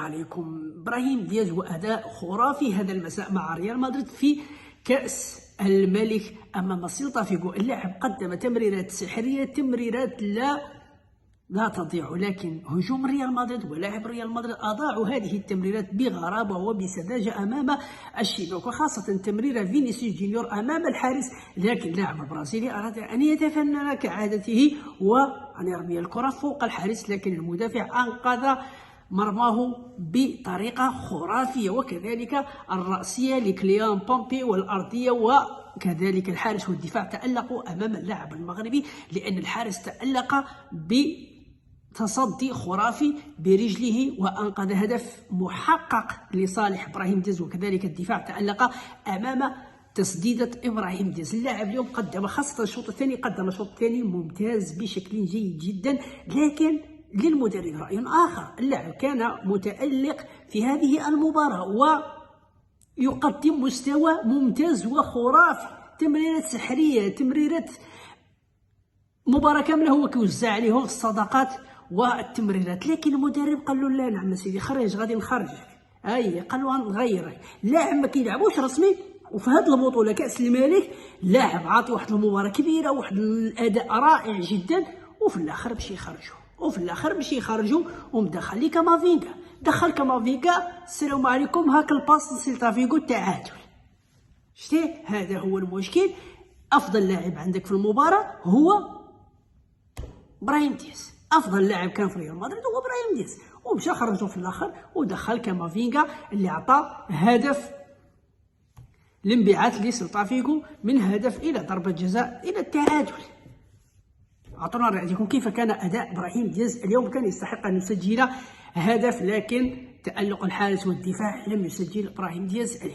عليكم. ابراهيم دياز واداء خرافي هذا المساء مع ريال مدريد في كأس الملك امام سيلتا فيغو. اللاعب قدم تمريرات سحريه، تمريرات لا تضيع، لكن هجوم ريال مدريد ولاعب ريال مدريد اضاعوا هذه التمريرات بغرابه وبسذاجه امام الشباك، وخاصه تمريره فينيسيوس جونيور امام الحارس. لكن اللاعب البرازيلي اراد ان يتفنن كعادته وان يرمي الكره فوق الحارس، لكن المدافع انقذ مرماه بطريقه خرافيه، وكذلك الرأسيه لكليان بومبي والارضيه، وكذلك الحارس والدفاع تألقوا امام اللاعب المغربي، لان الحارس تألق تصدي خرافي برجله وانقذ هدف محقق لصالح ابراهيم دياز، وكذلك الدفاع تألق امام تسديده ابراهيم دياز. اللاعب اليوم قدم خاصه الشوط الثاني، قدم الشوط الثاني ممتاز بشكل جيد جدا، لكن للمدرب رأي آخر. اللاعب كان متألق في هذه المباراة ويقدم مستوى ممتاز وخرافي، تمريرات سحرية، تمريرات مباراة كاملة هو كيوزع عليهم الصدقات والتمريرات، لكن المدرب قال له لا نعم سيدي خرج، غادي نخرجك. قال له غنغيرك. اللاعب ما كيلعبوش رسمي، وفي هذه البطولة كأس الملك لاعب عاطي واحد المباراة كبيرة، واحد الأداء رائع جدا، وفي الآخر مشي يخرجوا ومدخل لي كامافينغا. دخل كامافينغا، السلام عليكم، هاك الباس لسيلتا فيغو التعادل. شتي هذا هو المشكل. افضل لاعب عندك في المباراه هو ابراهيم دياز، افضل لاعب كان في ريال مدريد هو ابراهيم دياز، ومشى خرجوا في الاخر ودخل كامافينغا اللي عطى هدف الانبعاث لسيلتا فيغو من هدف الى ضربه جزاء الى التعادل. اعطونا رايكم كيف كان اداء ابراهيم دياز اليوم. كان يستحق ان يسجل هدف، لكن تألق الحارس والدفاع لم يسجل ابراهيم دياز اليوم.